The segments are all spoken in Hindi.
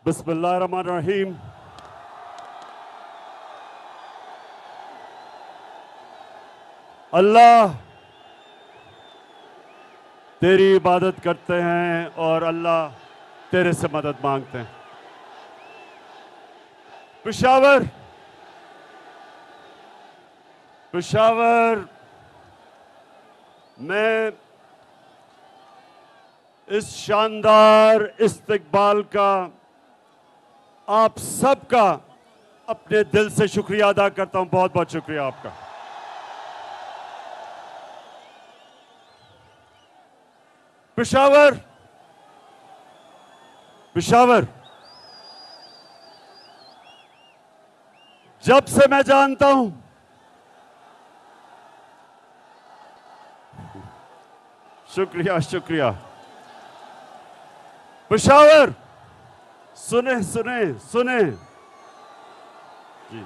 बिस्मिल्लाहिर्रहमानिर्रहीम। अल्लाह तेरी इबादत करते हैं और अल्लाह तेरे से मदद मांगते हैं। पेशावर में इस शानदार इस्तकबाल का आप सबका अपने दिल से शुक्रिया अदा करता हूं। बहुत बहुत शुक्रिया आपका। पेशावर जब से मैं जानता हूं, शुक्रिया। पेशावर सुने जी।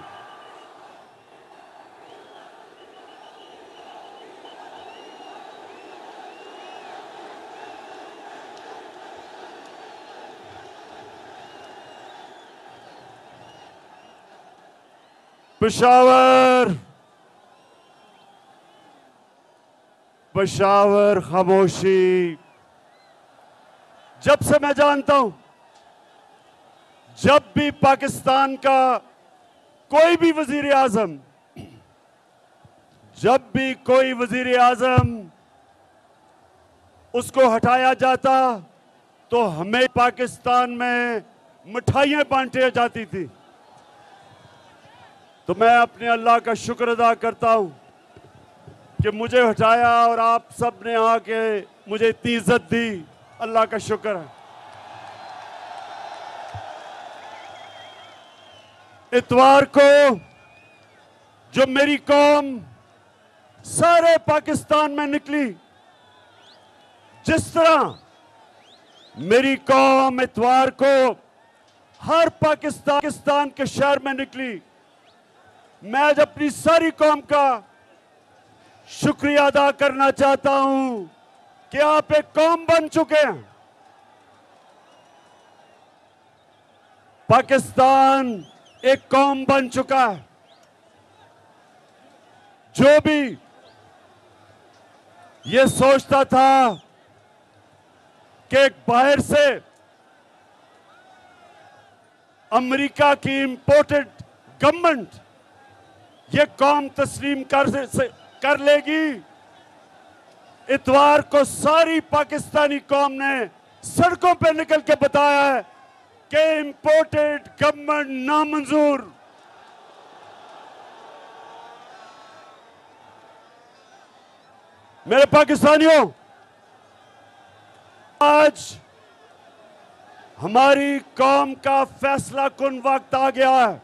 पेशावर खामोशी। जब से मैं जानता हूं, जब भी पाकिस्तान का कोई भी वजीर आजम, उसको हटाया जाता तो हमें पाकिस्तान में मिठाइयां बांटी जाती थी। तो मैं अपने अल्लाह का शुक्र अदा करता हूं कि मुझे हटाया और आप सब ने आके मुझे इतनी इज्जत दी। अल्लाह का शुक्र है। इतवार को जो मेरी कौम सारे पाकिस्तान में निकली, जिस तरह मेरी कौम इतवार को हर पाकिस्तान के शहर में निकली, मैं आज अपनी सारी कौम का शुक्रिया अदा करना चाहता हूं कि आप एक कौम बन चुके हैं। पाकिस्तान एक कौम बन चुका है। जो भी ये सोचता था कि बाहर से अमेरिका की इंपोर्टेड गवर्नमेंट ये कौम तस्लीम कर लेगी, इतवार को सारी पाकिस्तानी कौम ने सड़कों पे निकल के बताया है कि इंपोर्टेड गवर्नमेंट नामंजूर। मेरे पाकिस्तानियों, आज हमारी कौम का फैसला कुन वक्त आ गया है।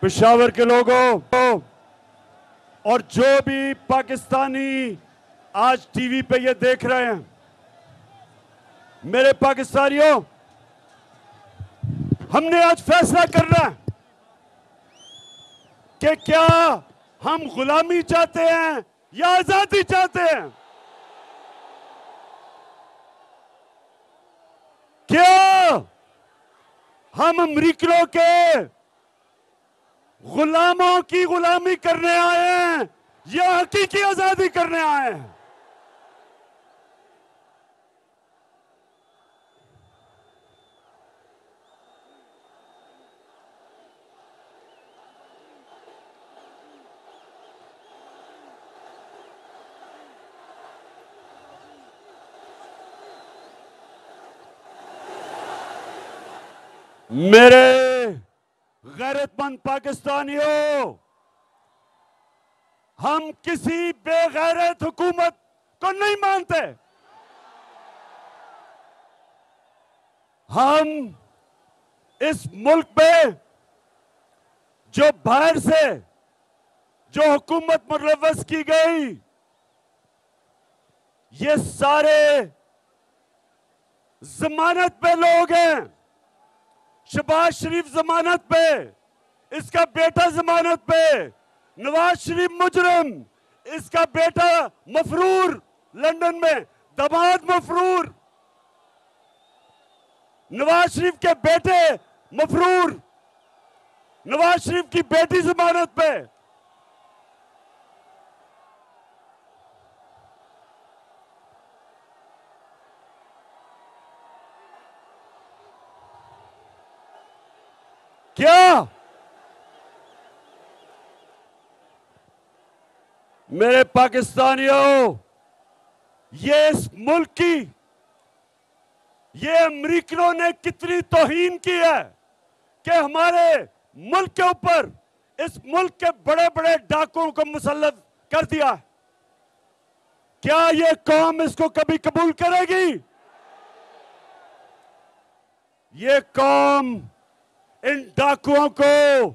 पेशावर के लोगों और जो भी पाकिस्तानी आज टीवी पे ये देख रहे हैं, मेरे पाकिस्तानियों, हमने आज फैसला करना है कि क्या हम गुलामी चाहते हैं या आजादी चाहते हैं। क्या हम अमेरिकियों के गुलामों की गुलामी करने आए हैं या हकीकी आजादी करने आए हैं? मेरे गैरतमंद पाकिस्तानियों, हम किसी बेगैरत हुकूमत को नहीं मानते। हम इस मुल्क में जो बाहर से जो हुकूमत मुलव्वस की गई, ये सारे जमानत पे लोग हैं। शहबाज शरीफ जमानत पे, इसका बेटा जमानत पे, नवाज शरीफ मुजरिम, इसका बेटा मफरूर लंदन में, दामाद मफरूर। नवाज शरीफ के बेटे मफरूर, नवाज शरीफ की बेटी जमानत पे, क्या मेरे पाकिस्तानियों, ये इस मुल्क की, ये अमरीकनों ने कितनी तौहीन की है कि हमारे मुल्क के ऊपर इस मुल्क के बड़े बड़े डाकुओं को मुसल्लत कर दिया। क्या ये कौम इसको कभी कबूल करेगी? ये कौम इन डाकुओं को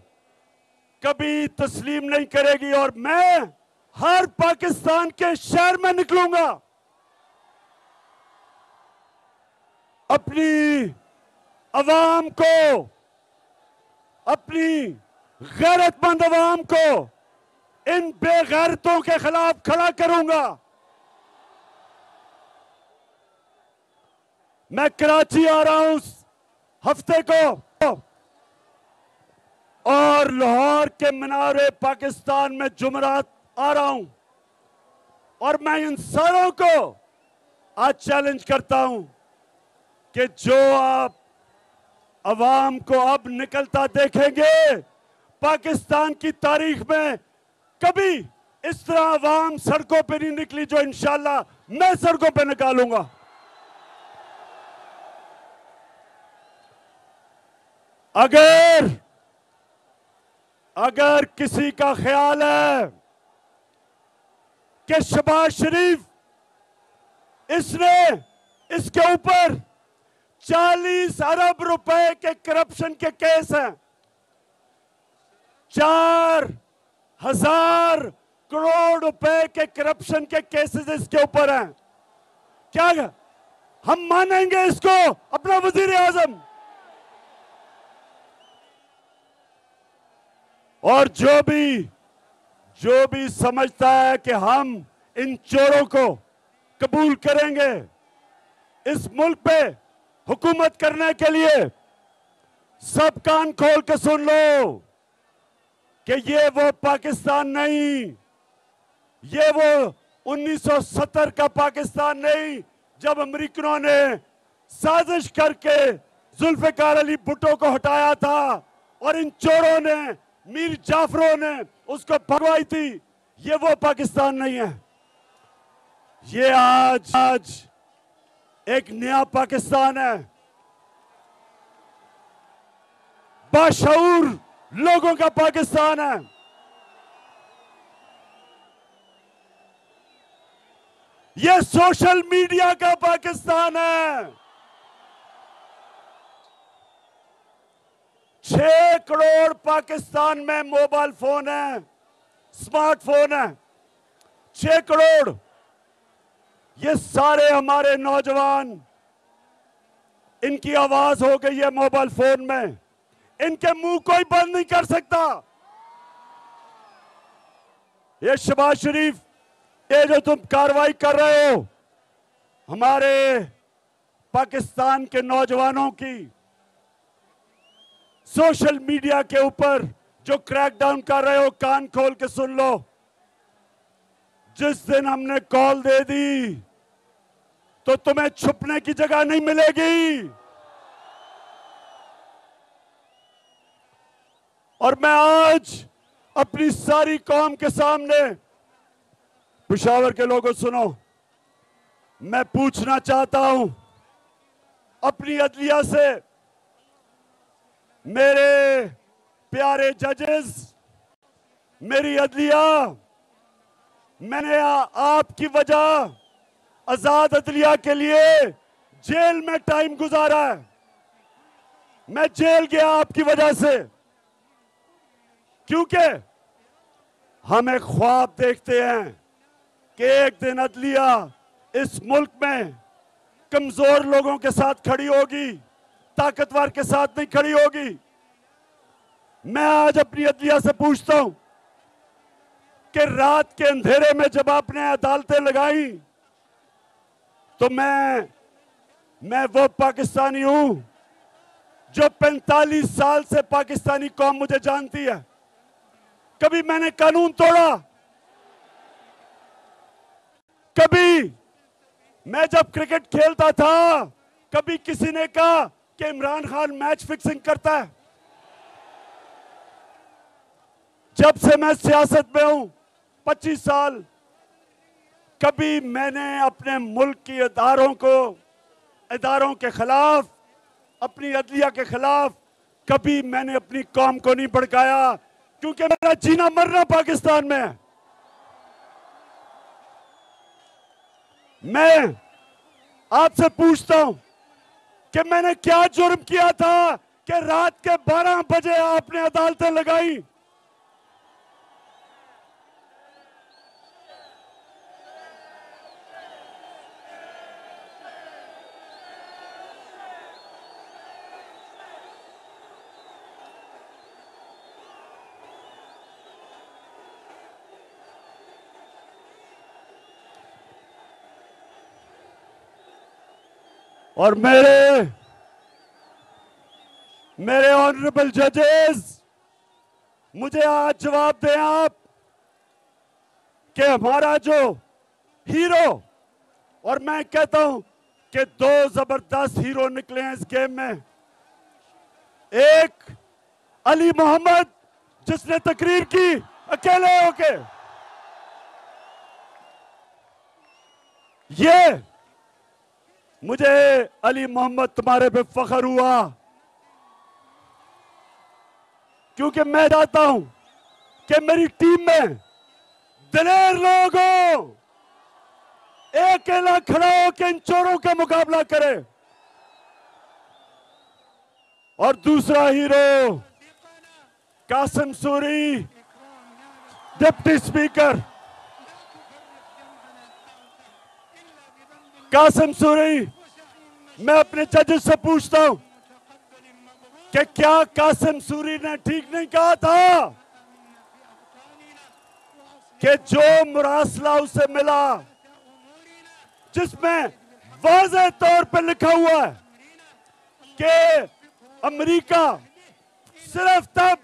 कभी तस्लीम नहीं करेगी और मैं हर पाकिस्तान के शहर में निकलूंगा, अपनी अवाम को, अपनी गैरतमंद अवाम को इन बेगैरतों के खिलाफ खड़ा करूंगा। मैं कराची आ रहा हूं उस हफ्ते को और लाहौर के मीनारे पाकिस्तान में जुमरात आ रहा हूं और मैं इन सारों को आज चैलेंज करता हूं कि जो आप अवाम को अब निकलता देखेंगे, पाकिस्तान की तारीख में कभी इस तरह अवाम सड़कों पे नहीं निकली जो इंशाल्लाह मैं सड़कों पे निकालूंगा। अगर किसी का ख्याल है कि शहबाज शरीफ इसके ऊपर 40 अरब रुपए के करप्शन के केस हैं, 4,000 करोड़ रुपए के करप्शन के केसेस इसके ऊपर हैं, क्या हम मानेंगे इसको अपना वजीर आजम? और जो भी समझता है कि हम इन चोरों को कबूल करेंगे इस मुल्क पे हुकूमत करने के लिए, सब कान खोल के सुन लो कि ये वो पाकिस्तान नहीं, ये वो 1970 का पाकिस्तान नहीं जब अमेरिकनों ने साजिश करके जुल्फिकार अली भुट्टो को हटाया था और इन चोरों ने, मीर जाफरों ने उसको भगवाई थी। ये वो पाकिस्तान नहीं है। ये आज एक नया पाकिस्तान है, बाशऊर लोगों का पाकिस्तान है। ये सोशल मीडिया का पाकिस्तान है। 6 करोड़ पाकिस्तान में मोबाइल फोन है, स्मार्टफोन है, 6 करोड़। ये सारे हमारे नौजवान, इनकी आवाज हो गई है मोबाइल फोन में, इनके मुंह कोई बंद नहीं कर सकता। ये शहबाज शरीफ, ये जो तुम कार्रवाई कर रहे हो हमारे पाकिस्तान के नौजवानों की, सोशल मीडिया के ऊपर जो क्रैकडाउन कर रहे हो, कान खोल के सुन लो। जिस दिन हमने कॉल दे दी तो तुम्हें छुपने की जगह नहीं मिलेगी। और मैं आज अपनी सारी कौम के सामने, पेशावर के लोगों सुनो, मैं पूछना चाहता हूं अपनी अदलिया से, मेरे प्यारे जजेस, मेरी अदलिया, मैंने आपकी वजह आजाद अदलिया के लिए जेल में टाइम गुजारा है। मैं जेल गया आपकी वजह से, क्योंकि हम एक ख्वाब देखते हैं कि एक दिन अदलिया इस मुल्क में कमजोर लोगों के साथ खड़ी होगी, ताकतवर के साथ नहीं खड़ी होगी। मैं आज अपनी अदलिया से पूछता हूं कि रात के अंधेरे में जब आपने अदालतें लगाई तो मैं वो पाकिस्तानी हूं जो 45 साल से पाकिस्तानी कौम मुझे जानती है, कभी मैंने कानून तोड़ा? कभी मैं जब क्रिकेट खेलता था, कभी किसी ने कहा कि इमरान खान मैच फिक्सिंग करता है? जब से मैं सियासत में हूं 25 साल, कभी मैंने अपने मुल्क की इदारों के खिलाफ, अपनी अदलिया के खिलाफ कभी मैंने अपनी कौम को नहीं भड़काया, क्योंकि मेरा जीना मरना पाकिस्तान में है। मैं आपसे पूछता हूं कि मैंने क्या जुर्म किया था कि रात के 12 बजे आपने अदालतें लगाई? और मेरे ऑनरेबल जजेस, मुझे आज जवाब दें आप कि हमारा जो हीरो, और मैं कहता हूं कि 2 जबरदस्त हीरो निकले हैं इस गेम में। एक अली मोहम्मद, जिसने तकरीर की अकेले होके, ये मुझे अली मोहम्मद तुम्हारे पे फख्र हुआ, क्योंकि मैं चाहता हूं कि मेरी टीम में दिलेर लोग हो, अकेला खड़ा होकर इन चोरों का मुकाबला करे। और दूसरा hero Qasim Suri, deputy speaker Qasim Suri, मैं अपने जजेस से पूछता हूं कि क्या कासिम सूरी ने ठीक नहीं कहा था कि जो मुरासला उसे मिला, जिसमें वाज़ेह तौर पर लिखा हुआ है कि अमेरिका सिर्फ तब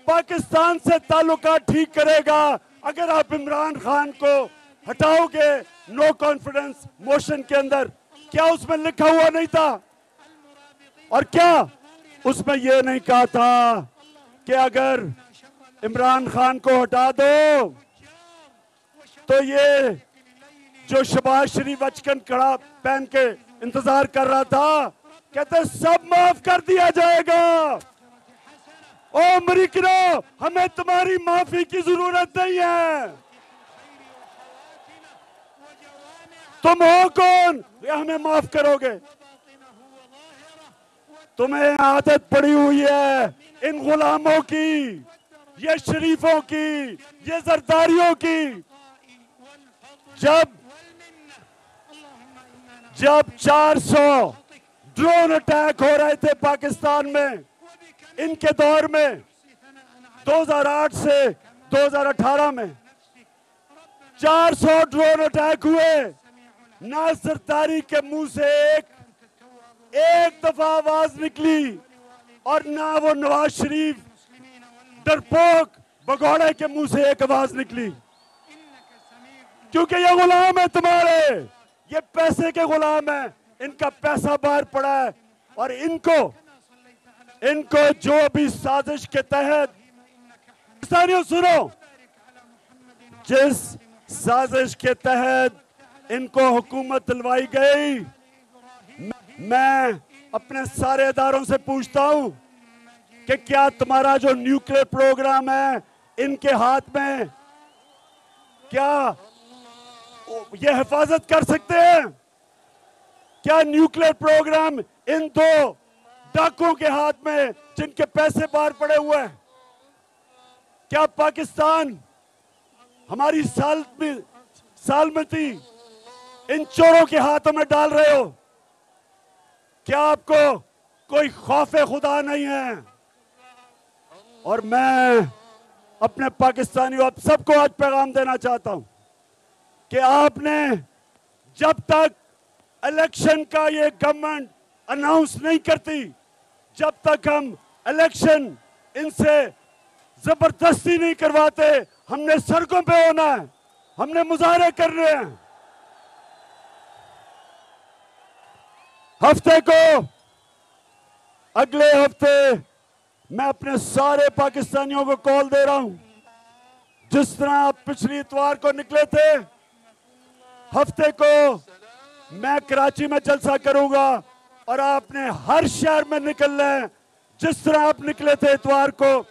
पाकिस्तान से ताल्लुकात ठीक करेगा अगर आप इमरान खान को हटाओगे नो कॉन्फिडेंस मोशन के अंदर? क्या उसमें लिखा हुआ नहीं था? और क्या उसमें यह नहीं कहा था कि अगर इमरान खान को हटा दो तो ये जो शहबाज शरीफ अचकन कड़ा पहन के इंतजार कर रहा था, कहते सब माफ कर दिया जाएगा। ओ अमेरिकनों, हमें तुम्हारी माफी की जरूरत नहीं है। तुम हो कौन या हमें माफ करोगे? तुम्हें आदत पड़ी हुई है इन गुलामों की, ये शरीफों की, ये जरदारियों की। जब 400 ड्रोन अटैक हो रहे थे पाकिस्तान में, इनके दौर में 2008 से 2018 में 400 ड्रोन अटैक हुए, ना सरदारी के मुंह से एक दफा आवाज निकली, और ना वो नवाज शरीफ डरपोक भगौड़े के मुंह से एक आवाज निकली, क्योंकि ये गुलाम है तुम्हारे, ये पैसे के गुलाम है, इनका पैसा बाहर पड़ा है। और इनको जो भी साजिश के तहत, पाकिस्तानियों सुनो, जिस साजिश के तहत इनको हुकूमत दिलवाई गई, मैं अपने सारे इदारों से पूछता हूं कि क्या तुम्हारा जो न्यूक्लियर प्रोग्राम है इनके हाथ में, क्या ये हिफाजत कर सकते हैं? क्या न्यूक्लियर प्रोग्राम इन 2 डाकुओं के हाथ में, जिनके पैसे बाहर पड़े हुए हैं, क्या पाकिस्तान हमारी सालमती इन चोरों के हाथों में डाल रहे हो? क्या आपको कोई खौफे खुदा नहीं है? और मैं अपने पाकिस्तानियों, आप सबको आज पैगाम देना चाहता हूं कि आपने जब तक इलेक्शन का ये गवर्नमेंट अनाउंस नहीं करती, जब तक हम इलेक्शन इनसे जबरदस्ती नहीं करवाते, हमने सड़कों पे होना है, हमने मुजाहरे करने हैं। हफ्ते को, अगले हफ्ते मैं अपने सारे पाकिस्तानियों को कॉल दे रहा हूं, जिस तरह आप पिछली इतवार को निकले थे, हफ्ते को मैं कराची में जलसा करूंगा और आपने हर शहर में निकलना है, जिस तरह आप निकले थे इतवार को,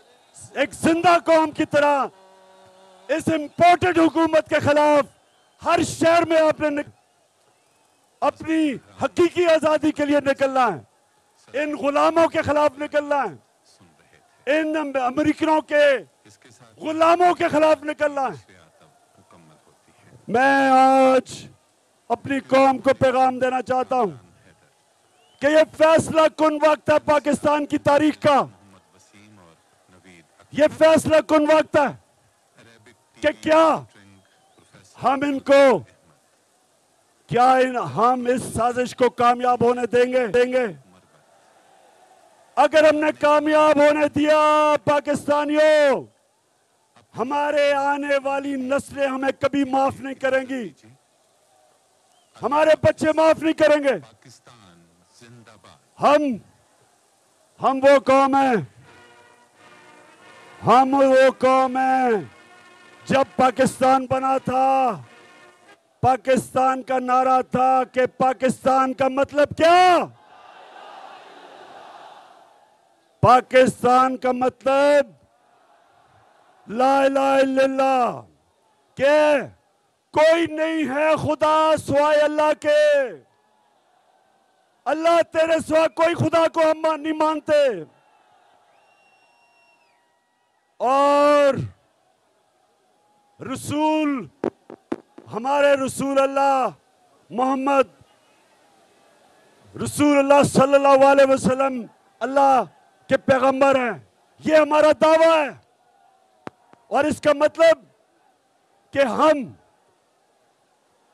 एक जिंदा कौम की तरह इस इंपोर्टेड हुकूमत के खिलाफ हर शहर में आपने अपनी हकीकी आजादी के लिए निकलना है, इन गुलामों के खिलाफ निकलना है, इन अमेरिकनों के गुलामों के खिलाफ निकलना है। मैं आज अपनी कौम को पैगाम देना चाहता हूं कि ये फैसला कुन वक्त है पाकिस्तान की तारीख का, ये फैसला कुन वक्त है कि क्या हम इनको, हम इस साजिश को कामयाब होने देंगे। अगर हमने कामयाब होने दिया पाकिस्तानियों, हमारे आने वाली नस्लें हमें कभी माफ नहीं करेंगी, हमारे बच्चे माफ नहीं करेंगे। हम वो कौम है, हम वो कौम है, जब पाकिस्तान बना था, पाकिस्तान का नारा था कि पाकिस्तान का मतलब क्या? पाकिस्तान का मतलब ला इलाहा इल्लल्लाह, के कोई नहीं है खुदा सिवाय अल्लाह के, अल्लाह तेरे सिवा कोई खुदा को हम नहीं मानते। और रसूल, हमारे रसूल अल्लाह मोहम्मद रसूल अल्लाह सल्लल्लाहु अलैहि वसल्लम अल्लाह के पैगंबर हैं, ये हमारा दावा है। और इसका मतलब कि हम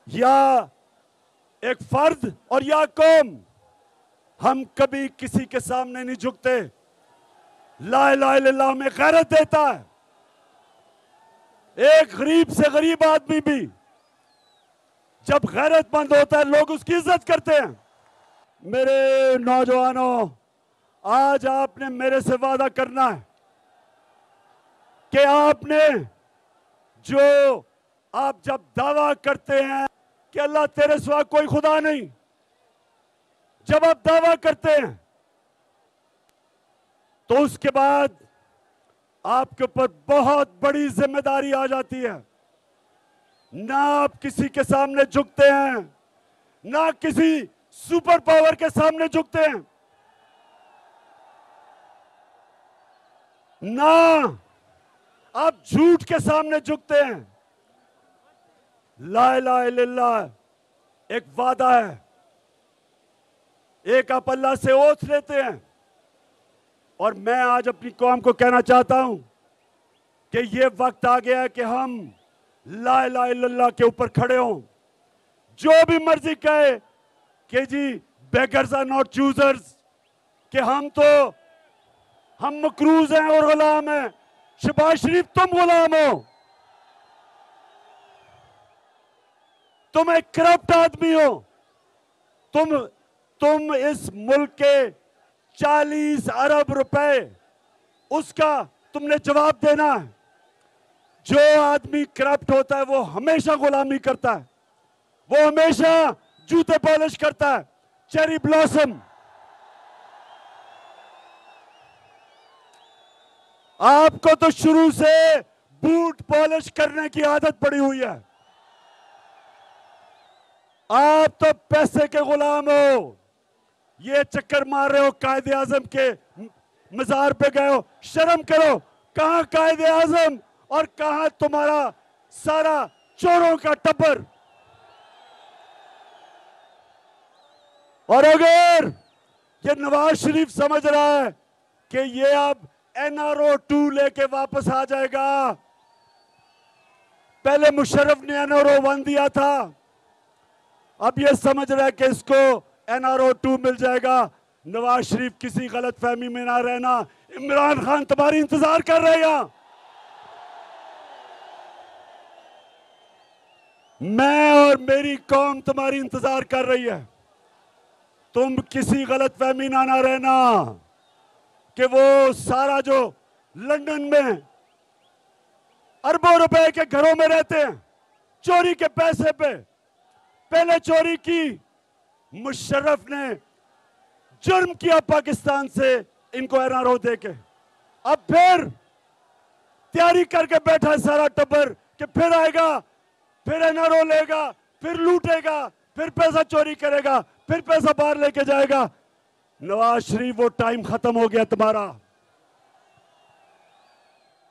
या एक फर्द और या कौम, हम कभी किसी के सामने नहीं झुकते। ला इलाहा इल्लल्लाह में गैरत देता है। एक गरीब से गरीब आदमी भी जब गैरतमंद होता है, लोग उसकी इज्जत करते हैं। मेरे नौजवानों, आज आपने मेरे से वादा करना है कि आपने जो आप जब दावा करते हैं कि अल्लाह तेरे सिवा कोई खुदा नहीं, जब आप दावा करते हैं तो उसके बाद आपके ऊपर बहुत बड़ी जिम्मेदारी आ जाती है। ना आप किसी के सामने झुकते हैं, ना किसी सुपर पावर के सामने झुकते हैं, ना आप झूठ के सामने झुकते हैं। ला इलाहा इल्लल्लाह एक वादा है, एक आप अल्लाह से ओथ लेते हैं। और मैं आज अपनी कौम को कहना चाहता हूं कि ये वक्त आ गया है कि हम ला इलाहा इल्लल्लाह के ऊपर खड़े हों। जो भी मर्जी कहे कि जी बेगर्स आर नॉट चूजर्स, कि हम मकरूज हैं और गुलाम हैं। शहबाज शरीफ, तुम गुलाम हो, तुम एक करप्ट आदमी हो, तुम इस मुल्क के 40 अरब रुपए उसका तुमने जवाब देना है। जो आदमी करप्ट होता है वो हमेशा गुलामी करता है, वो हमेशा जूते पॉलिश करता है। चेरी ब्लॉसम, आपको तो शुरू से बूट पॉलिश करने की आदत पड़ी हुई है। आप तो पैसे के गुलाम हो। ये चक्कर मार रहे हो, कायदे आजम के मजार पे गए हो, शर्म करो। कहां कायदे आजम और कहां तुम्हारा सारा चोरों का टब्बर। और अगर ये नवाज शरीफ समझ रहा है कि ये अब NRO 2 लेके वापस आ जाएगा, पहले मुशर्रफ ने NRO 1 दिया था, अब ये समझ रहा है कि इसको NRO 2 मिल जाएगा। नवाज शरीफ किसी गलत फहमी में ना रहना, इमरान खान तुम्हारी इंतजार कर रहे हैं। मैं और मेरी कौम तुम्हारी इंतजार कर रही है। तुम किसी गलत फहमी ना रहना कि वो सारा जो लंदन में अरबों रुपए के घरों में रहते हैं चोरी के पैसे पे, पहले चोरी की, मुशर्रफ ने जुर्म किया पाकिस्तान से इनको एनआरओ देके, अब फिर तैयारी करके बैठा है सारा टब्बर कि फिर आएगा, फिर एनआरओ लेगा, फिर लूटेगा, फिर पैसा चोरी करेगा, फिर पैसा बाहर लेके जाएगा। नवाज शरीफ वो टाइम खत्म हो गया तुम्हारा।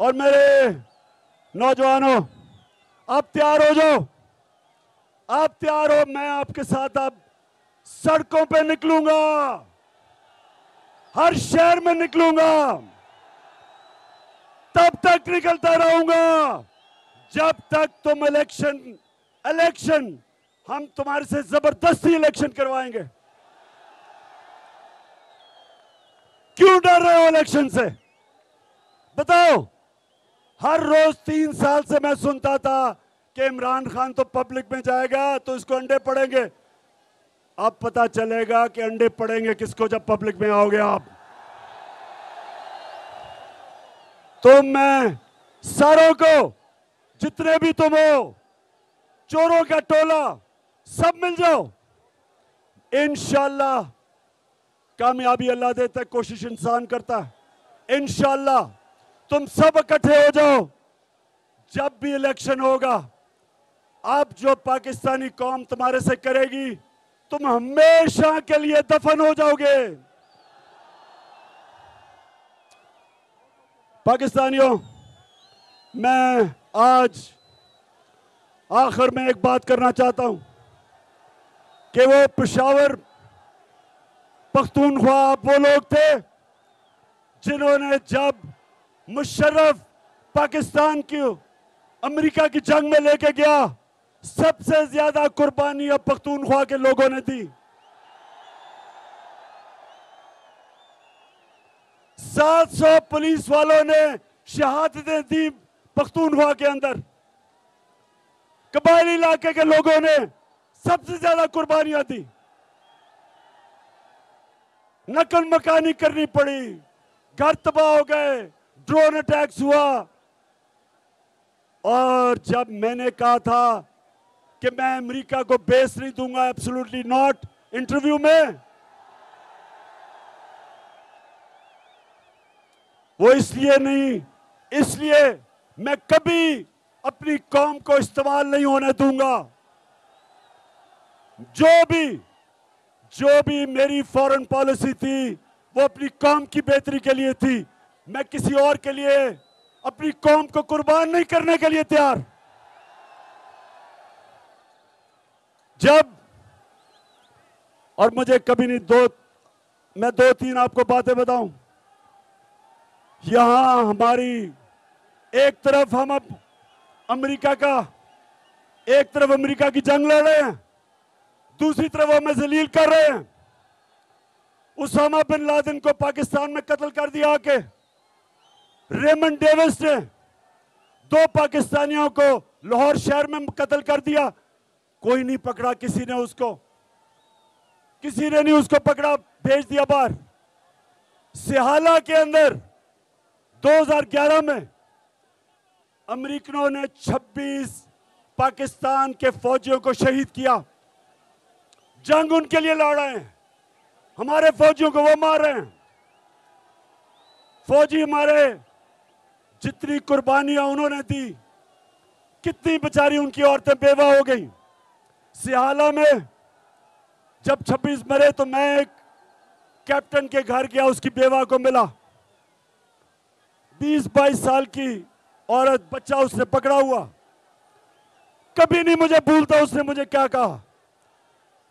और मेरे नौजवानों, आप तैयार हो जाओ, आप तैयार हो, मैं आपके साथ अब सड़कों पे निकलूंगा, हर शहर में निकलूंगा, तब तक निकलता रहूंगा जब तक तुम इलेक्शन हम तुम्हारे से जबरदस्ती इलेक्शन करवाएंगे। क्यों डर रहे हो इलेक्शन से? बताओ। हर रोज 3 साल से मैं सुनता था कि इमरान खान तो पब्लिक में जाएगा तो इसको अंडे पड़ेंगे। अब पता चलेगा कि अंडे पड़ेंगे किसको जब पब्लिक में आओगे आप। तो मैं सारों को, जितने भी तुम हो, चोरों का टोला, सब मिल जाओ। इंशाअल्लाह कामयाबी अल्लाह देता है, कोशिश इंसान करता है। इंशाअल्लाह तुम सब इकट्ठे हो जाओ। जब भी इलेक्शन होगा, अब जो पाकिस्तानी कौम तुम्हारे से करेगी, तुम हमेशा के लिए दफन हो जाओगे। पाकिस्तानियों, मैं आज आखिर में एक बात करना चाहता हूं कि वो पेशावर पख्तूनख्वा वो लोग थे जिन्होंने जब मुशर्रफ पाकिस्तान की अमेरिका की जंग में लेके गया, सबसे ज्यादा कुर्बानी अब पख्तूनख्वा के लोगों ने दी। 700 पुलिस वालों ने शहादतें दी पख्तूनख्वा के अंदर। कबायली इलाके के लोगों ने सबसे ज्यादा कुर्बानियां दी। नकल मकानी करनी पड़ी, घर तबाह हो गए, ड्रोन अटैक्स हुआ। और जब मैंने कहा था कि मैं अमेरिका को बेस नहीं दूंगा, एब्सोल्युटली नॉट, इंटरव्यू में, वो इसलिए नहीं, इसलिए मैं कभी अपनी कौम को इस्तेमाल नहीं होने दूंगा। जो भी मेरी फॉरेन पॉलिसी थी वो अपनी कौम की बेहतरी के लिए थी। मैं किसी और के लिए अपनी कौम को कुर्बान नहीं करने के लिए तैयार। जब, और मुझे कभी नहीं, मैं 2-3 आपको बातें बताऊं। यहां हमारी एक तरफ हम अब एक तरफ अमेरिका की जंग लड़ रहे हैं, दूसरी तरफ हमें जलील कर रहे हैं। उसामा बिन लादेन को पाकिस्तान में कत्ल कर दिया आके। रेमंड डेविस ने 2 पाकिस्तानियों को लाहौर शहर में कत्ल कर दिया, कोई नहीं पकड़ा, किसी ने नहीं उसको पकड़ा, भेज दिया बाहर। सिहाला के अंदर 2011 में अमेरिकनों ने 26 पाकिस्तान के फौजियों को शहीद किया। जंग उनके लिए लड़ रहे हैं, हमारे फौजियों को वो मार रहे हैं। फौजी हमारे, जितनी कुर्बानियां उन्होंने दी, कितनी बेचारी उनकी औरतें बेवा हो गई। सिहाला में जब 26 मरे तो मैं एक कैप्टन के घर गया, उसकी बेवा को मिला, 20-22 साल की औरत, बच्चा उसने पकड़ा हुआ। कभी नहीं मुझे भूलता उसने मुझे क्या कहा।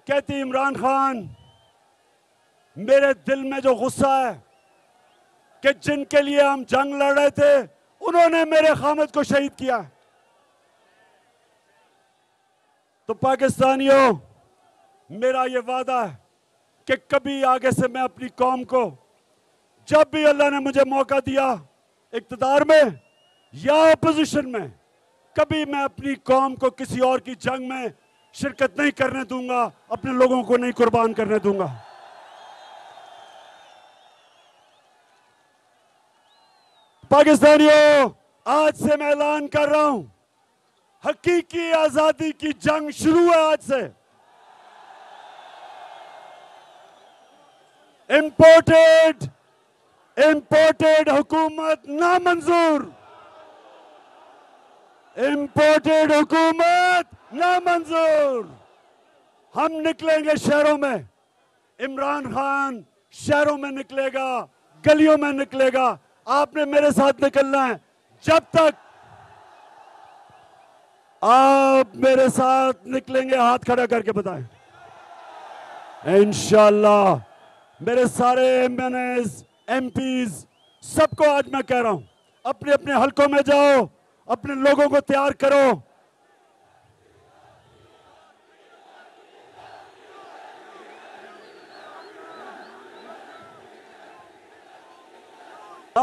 कहती, इमरान खान, मेरे दिल में जो गुस्सा है कि जिनके लिए हम जंग लड़ रहे थे उन्होंने मेरे खामद को शहीद किया। तो पाकिस्तानियों, मेरा ये वादा है कि कभी आगे से मैं अपनी कौम को, जब भी अल्लाह ने मुझे मौका दिया इक़्तिदार में या अपोजिशन में, कभी मैं अपनी कौम को किसी और की जंग में शिरकत नहीं करने दूंगा, अपने लोगों को नहीं कुर्बान करने दूंगा। पाकिस्तानियों, आज से मैं ऐलान कर रहा हूं, हकीकी आजादी की जंग शुरू है आज से। इंपोर्टेड हुकूमत नामंजूर, इंपोर्टेड हुकूमत नामंजूर। हम निकलेंगे शहरों में, इमरान खान शहरों में निकलेगा, गलियों में निकलेगा। आपने मेरे साथ निकलना है। जब तक आप मेरे साथ निकलेंगे, हाथ खड़ा करके बताएं। इंशाअल्लाह मेरे सारे एमएनएस, एमपीज, सबको आज मैं कह रहा हूं, अपने अपने हलकों में जाओ, अपने लोगों को तैयार करो।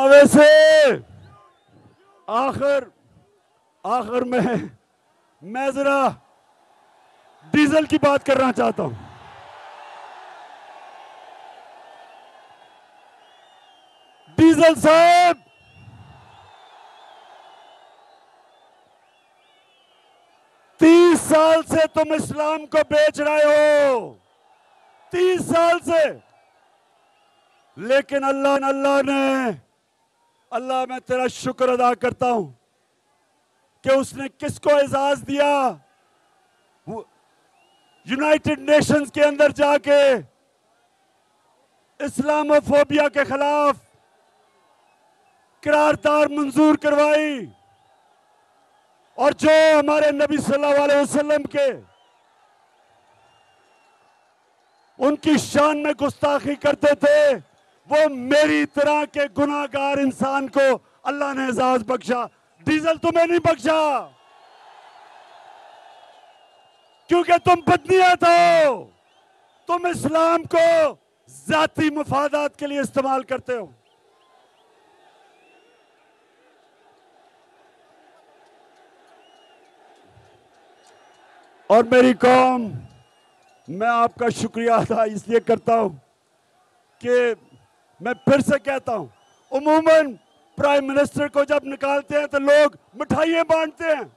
वैसे आखिर में मैं जरा डीजल की बात करना चाहता हूं। डीजल साहब, तीस साल से तुम इस्लाम को बेच रहे हो, 30 साल से। लेकिन अल्लाह मैं तेरा शुक्र अदा करता हूं कि उसने किसको एजाज दिया, यूनाइटेड नेशंस के अंदर जाके इस्लामोफोबिया के खिलाफ करारदाद मंजूर करवाई, और जो हमारे नबी सल्लल्लाहु अलैहि वसल्लम के उनकी शान में गुस्ताखी करते थे, वो मेरी तरह के गुनाहगार इंसान को अल्लाह ने एजाज बख्शा। डीजल तुम्हें नहीं बख्शा, क्योंकि तुम बदनीयत हो, तुम इस्लाम को जाती मफादात के लिए इस्तेमाल करते हो। और मेरी कौम, मैं आपका शुक्रिया अदा इसलिए करता हूं कि मैं फिर से कहता हूं, उमूमन प्राइम मिनिस्टर को जब निकालते हैं तो लोग मिठाइयां बांटते हैं,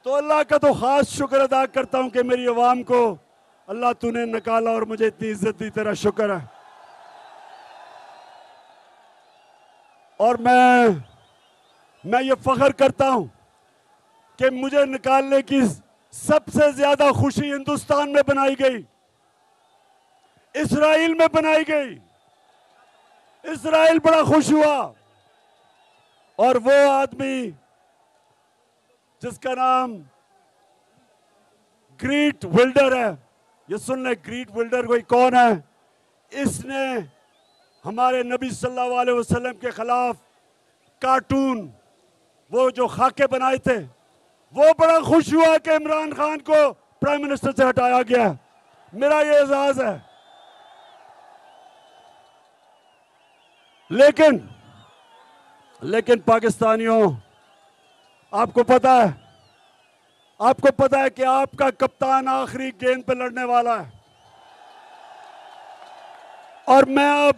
तो अल्लाह का तो खास शुक्र अदा करता हूं कि मेरी आवाम को अल्लाह तूने निकाला और मुझे इतनी इज्जत दी, तेरा शुक्र है। और मैं ये फख्र करता हूं कि मुझे निकालने की सबसे ज्यादा खुशी हिंदुस्तान में बनाई गई, इस्राइल में बनाई गई। इस्राइल बड़ा खुश हुआ, और वो आदमी जिसका नाम ग्रीट विल्डर है, ये सुन ले, ग्रीट विल्डर कोई कौन है? इसने हमारे नबी सल्लल्लाहु अलैहि वसल्लम के खिलाफ कार्टून, वो जो खाके बनाए थे, वो बड़ा खुश हुआ कि इमरान खान को प्राइम मिनिस्टर से हटाया गया। मेरा ये एजाज है। लेकिन पाकिस्तानियों, आपको पता है कि आपका कप्तान आखिरी गेंद पे लड़ने वाला है, और मैं अब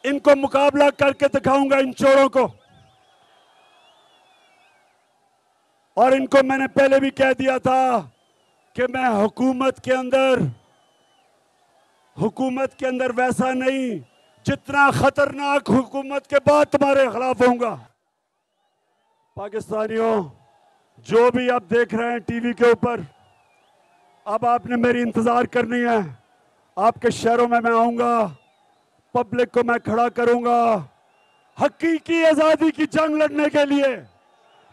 इनको मुकाबला करके दिखाऊंगा, इन चोरों को। और इनको मैंने पहले भी कह दिया था कि मैं हुकूमत के अंदर वैसा नहीं, जितना खतरनाक हुकूमत के बाद तुम्हारे खिलाफ होऊंगा। पाकिस्तानियों, जो भी आप देख रहे हैं टीवी के ऊपर, अब आपने मेरी इंतजार करनी है। आपके शहरों में मैं आऊंगा, पब्लिक को मैं खड़ा करूंगा, हकीकी आजादी की जंग लड़ने के लिए।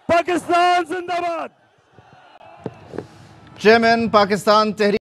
पाकिस्तान जिंदाबाद। चेयरमैन पाकिस्तान तहरीक